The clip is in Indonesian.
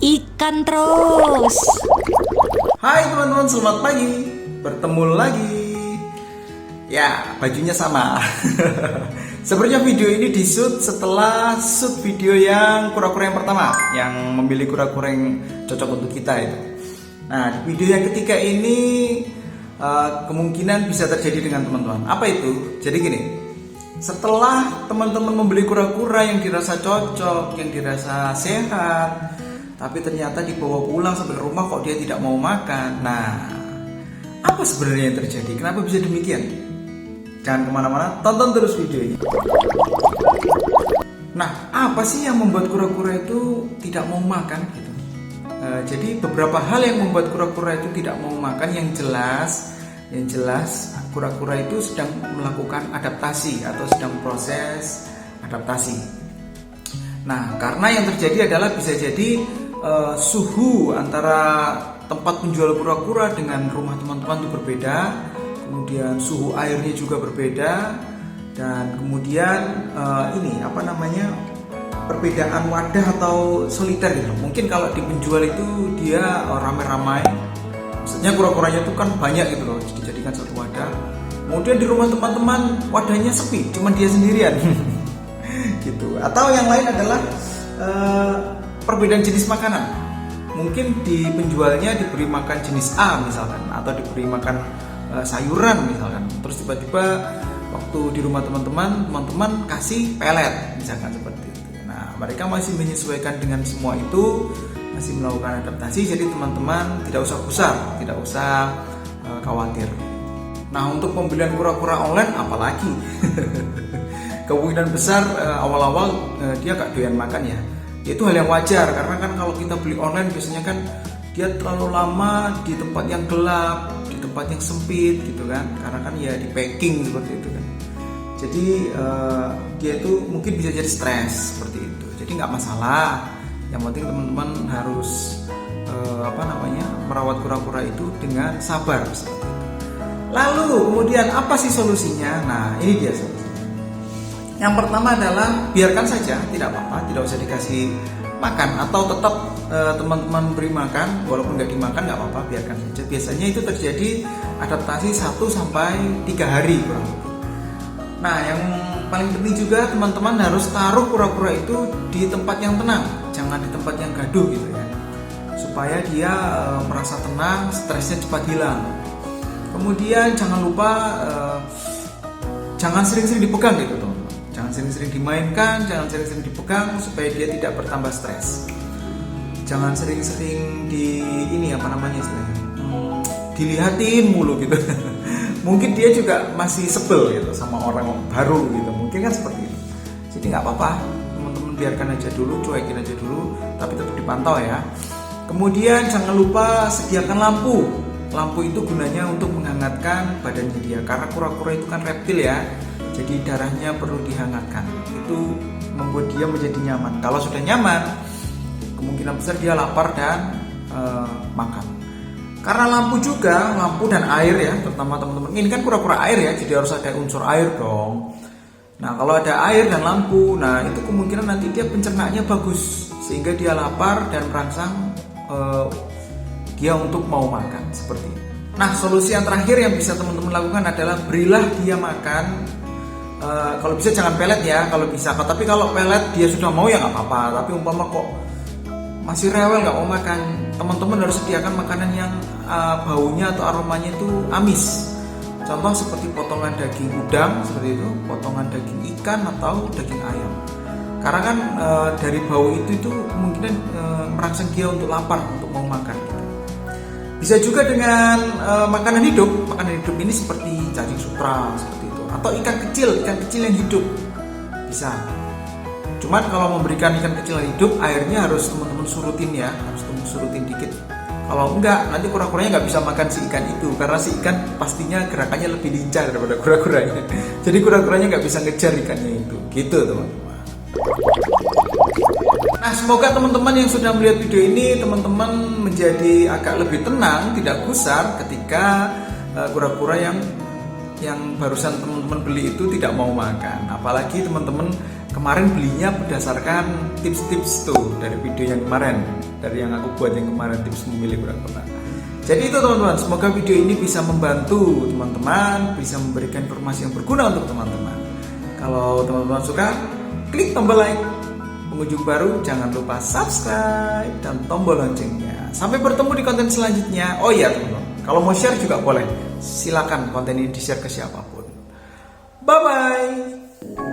ikan terus. Hai teman-teman, selamat pagi. Bertemu lagi. Ya, bajunya sama. Sebenarnya video ini di-shoot setelah shoot video yang kura-kura yang pertama, yang memilih kura-kura yang cocok untuk kita itu. Nah, di video yang ketiga ini kemungkinan bisa terjadi dengan teman-teman. Apa itu? Jadi gini, setelah teman-teman membeli kura-kura yang dirasa cocok, yang dirasa sehat, tapi ternyata dibawa pulang sampai rumah kok dia tidak mau makan. Nah, apa sebenarnya yang terjadi? Kenapa bisa demikian? Jangan kemana-mana, tonton terus video ini. Nah, apa sih yang membuat kura-kura itu tidak mau makan? Gitu. Jadi beberapa hal yang membuat kura-kura itu tidak mau makan. Yang jelas kura-kura itu sedang melakukan adaptasi atau sedang proses adaptasi. Nah, karena yang terjadi adalah bisa jadi suhu antara tempat penjual kura-kura dengan rumah teman-teman itu berbeda. Kemudian suhu airnya juga berbeda, dan kemudian perbedaan wadah atau soliter gitu. Mungkin kalau di penjual itu dia ramai-ramai, maksudnya kura-kuranya itu kan banyak gitu loh, dijadikan satu wadah. Kemudian di rumah teman-teman wadahnya sepi, cuma dia sendirian gitu. Atau yang lain adalah perbedaan jenis makanan. Mungkin di penjualnya diberi makan jenis A misalkan, atau diberi makan sayuran misalkan, terus tiba-tiba waktu di rumah teman-teman kasih pelet misalkan seperti itu. Nah, mereka masih menyesuaikan dengan semua itu, masih melakukan adaptasi. Jadi teman-teman tidak usah gusar, tidak usah khawatir. Nah, untuk pembelian kura-kura online apalagi kemungkinan besar awal-awal dia gak doyan makan ya. Itu hal yang wajar, karena kan kalau kita beli online biasanya kan dia terlalu lama di tempat yang gelap, di tempat yang sempit gitu kan, karena kan ya di packing seperti itu kan. Jadi dia itu mungkin bisa jadi stres seperti itu. Jadi nggak masalah. Yang penting teman-teman harus merawat kura-kura itu dengan sabar seperti itu. Lalu kemudian apa sih solusinya? Nah, ini dia solusinya. Yang pertama adalah biarkan saja, tidak apa-apa, tidak usah dikasih makan, atau tetap teman-teman beri makan walaupun nggak dimakan nggak apa-apa, biarkan saja. Biasanya itu terjadi adaptasi 1-3 hari kurang lebih. Nah, yang paling penting juga teman-teman harus taruh kura-kura itu di tempat yang tenang, jangan di tempat yang gaduh gitu ya, supaya dia merasa tenang, stresnya cepat hilang. Kemudian jangan lupa jangan sering-sering dipegang gitu teman-teman. Jangan sering-sering dimainkan, jangan sering-sering dipegang supaya dia tidak bertambah stres. Jangan sering-sering dilihatin mulu gitu. Mungkin dia juga masih sebel gitu sama orang baru gitu. Mungkin kan seperti itu. Jadi nggak apa-apa, teman-teman biarkan aja dulu, cuekin aja dulu, tapi tetap dipantau ya. Kemudian jangan lupa sediakan lampu. Lampu itu gunanya untuk menghangatkan badannya dia, karena kura-kura itu kan reptil ya. Jadi darahnya perlu dihangatkan. Itu membuat dia menjadi nyaman. Kalau sudah nyaman, kemungkinan besar dia lapar dan makan. Karena lampu dan air ya, terutama teman-teman. Ini kan kura-kura air ya, jadi harus ada unsur air dong. Nah, kalau ada air dan lampu, nah itu kemungkinan nanti dia pencernaannya bagus, sehingga dia lapar dan merangsang dia untuk mau makan seperti itu. Nah, solusi yang terakhir yang bisa teman-teman lakukan adalah berilah dia makan. Kalau bisa jangan pelet ya, kalau bisa. Tapi kalau pelet dia sudah mau ya nggak apa-apa. Tapi umpama kok masih rewel nggak mau makan, teman-teman harus sediakan makanan yang baunya atau aromanya itu amis. Contoh seperti potongan daging udang seperti itu, potongan daging ikan atau daging ayam. Karena kan dari bau itu kemungkinan merangsang dia untuk lapar, untuk mau makan. Bisa juga dengan makanan hidup. Makanan hidup ini seperti cacing sutra seperti itu, atau ikan kecil yang hidup bisa. Cuman kalau memberikan ikan kecil yang hidup, airnya harus teman-teman surutin ya, harus surutin dikit. Kalau enggak, nanti kura-kuranya nggak bisa makan si ikan itu, karena si ikan pastinya gerakannya lebih lincah daripada kura-kuranya. Jadi kura-kuranya nggak bisa ngejar ikannya itu, gitu teman-teman. Nah, semoga teman-teman yang sudah melihat video ini, teman-teman menjadi agak lebih tenang, tidak gusar ketika kura-kura yang barusan teman-teman beli itu tidak mau makan. Apalagi teman-teman kemarin belinya berdasarkan tips-tips tuh dari video yang kemarin. dari yang aku buat yang kemarin, tips memilih kura-kura. Jadi itu teman-teman, semoga video ini bisa membantu teman-teman, bisa memberikan informasi yang berguna untuk teman-teman. Kalau teman-teman suka, klik tombol like. Pengunjung baru jangan lupa subscribe dan tombol loncengnya. Sampai bertemu di konten selanjutnya. Oh iya teman-teman, kalau mau share juga boleh. Silakan konten ini di share ke siapapun. Bye bye.